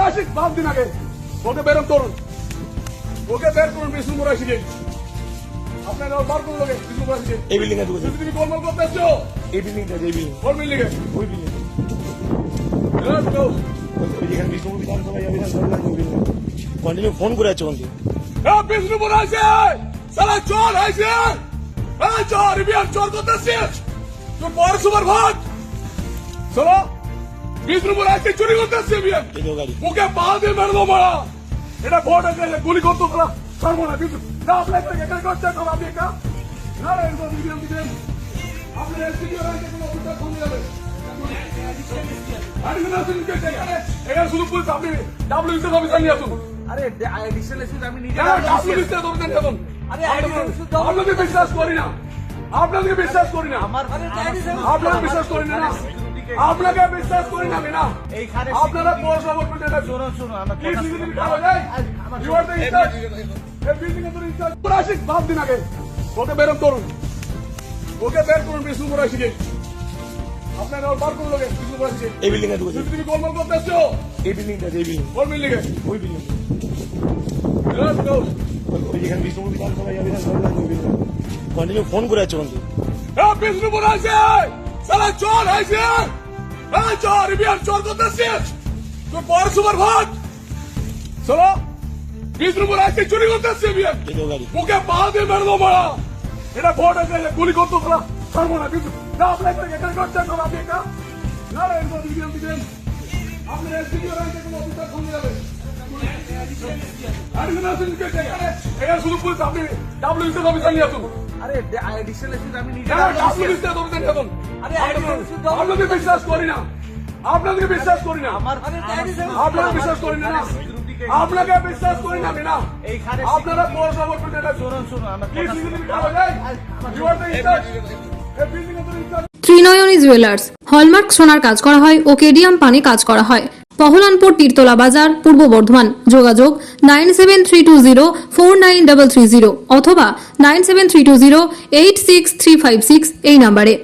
আসিক 5 দিন আগে ওকে বের করুন, ওকে বের করুন বিষ্ণুপুর আসিকে। আপনারা বার করুন লোকে বিষ্ণুপুর আসিকে। এই বিল্ডিং এ ঢুকেছে, তুমি গোলমাল করতে আসছো এই বিল্ডিংটা, এই বিল্ডিং, কোন বিল্ডিং এ? ওই বিল্ডিং, লেটস গো। ওই যেখানে বিষ্ণুপুর বিধানসভা বিধানসভা ওই বিল্ডিং কন্টিনিউ ফোন করে আছে ওখান বিষ্ণুপুর আসে সালা চোর আসে, চোর বিয়ার চোর করতে আসছিস তুই বড় সুপার ভাত চলো। বিষ্ণুপুর আসে চুরি করতে আসছে বিয়ার এই গাড়ি মুখে পা দিয়ে মেরবো মারা। এটা ভোট আছে গুলি করতো তোরা ছাড়বো না বিষ্ণু না আপনার এখানে করতে হবে আপনি একা না এরকম মিডিয়াম দিবেন আপনার এসপিডিও রাইটে কোনো অফিসার ফোন যাবে এখানে শুধু পুলিশ আপনি ডাব্লিউসি অফিসার নিয়ে আসুন। আরে অ্যাডিশনাল এসে আমি নিজে ডাব্লিউসি অফিসার নিয়ে আসুন। আপনাকে বিশ্বাস করি না, আপনাকে বিশ্বাস করি না, আপনাকে বিশ্বাস করি না, আপনাকে বিশ্বাস করি না আমি না। আপনারা পৌরসভা করবেন এটা শুনুন শুনুন আমার প্লিজ লিখে কালো যায় ইউ আর দ্য ইনচার্জ এই বিল্ডিং এর ইনচার্জ পুরো আসিক 5 দিন আগে ওকে বের করুন, ওকে বের করুন বিষ্ণুপুর আসিকে। আপনারা বার করুন লোকে বিষ্ণুপুর আসিকে। এই বিল্ডিং এ ঢুকেছে, তুমি গোলমাল করতে আসছো এই বিল্ডিংটা, এই বিল্ডিং, কোন বিল্ডিং এ? ওই বিল্ডিং, লেটস গো। ওই যেখানে বিষ্ণুপুর বিধানসভা বিধানসভা ওই বিল্ডিং কন্টিনিউ ফোন করে আছে ওখান বিষ্ণুপুর আসে সালা চোর আসে, চোর বিয়ার চোর করতে আসছিস তুই বড় সুপার ভাত চলো। বিষ্ণুপুর আসে চুরি করতে আসছে বিয়ার এই গাড়ি মুখে পা দিয়ে মেরবো মারা। এটা ভোট আছে গুলি করতো তোরা ছাড়বো না বিষ্ণু না আপনার এখানে করতে হবে আপনি একা না এরকম মিডিয়াম দিবেন আপনার এসপিডিও রাইটে কোনো অফিসার ফোন যাবে এখানে শুধু পুলিশ আপনি ডাব্লিউসি অফিসার নিয়ে আসুন। আরে অ্যাডিশনাল এসে আমি নিজে ডাব্লিউসি অফিসার নিয়ে আসুন। আপনাকে বিশ্বাস করি না, আপনাকে বিশ্বাস করি না, আপনাকে বিশ্বাস করি না, আপনাকে বিশ্বাস করি না আমি না। আপনারা পৌরসভা করবেন এটা শুনুন শুনুন আমার প্লিজ লিখে কালো যায় ইউ আর দ্য ইনচার্জ এই বিল্ডিং এর ইনচার্জ। ত্রিনয়নী জুয়েলার্স হলমার্ক সোনার কাজ করা হয় ও কেডিয়াম পানি কাজ করা হয়। পহলানপুর তীরতলা বাজার, পূর্ব বর্ধমান। যোগাযোগ 9732049330 অথবা 9732086356 এই নম্বরে।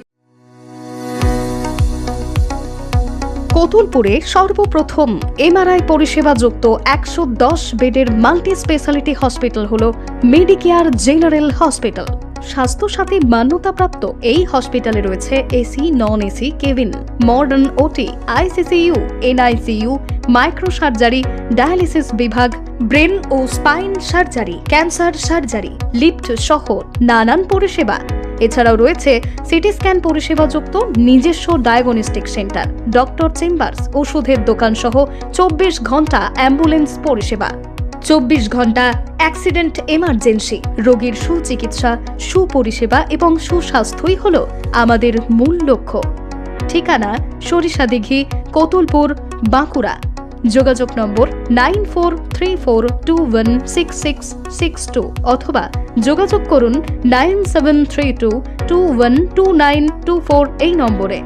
কতুলপুরে সর্বপ্রথম এমআরআই পরিষেবা যুক্ত 110 বেডের মাল্টি স্পেশালিটি হসপিটাল হল মেডিকেয়ার জেনারেল হসপিটাল। স্বাস্থ্যসাথী মান্যতাপ্রাপ্ত এই হসপিটালে রয়েছে AC, non AC cabin, modern OT, ICCU, NICU, micro surgery, dialysis বিভাগ, ব্রেন ও spine surgery, cancer surgery, lift সহ নানান পরিষেবা। এছাড়াও রয়েছে সিটি স্ক্যান পরিষেবা যুক্ত নিজস্ব ডায়াগনস্টিক সেন্টার, ডক্টর চেম্বার্স, ওষুধের দোকান সহ 24 ঘন্টা অ্যাম্বুলেন্স পরিষেবা। 24 ঘন্টা অ্যাক্সিডেন্ট এমার্জেন্সি, রোগীর সুচিকিৎসা, সুপরিষেবা এবং সুস্বাস্থ্যই হল আমাদের মূল লক্ষ্য। ঠিকানা সরিষাদিঘি, কতুলপুর, বাঁকুড়া। যোগাযোগ নম্বর 9434216662 অথবা যোগাযোগ করুন 9732212924 এই নম্বরে।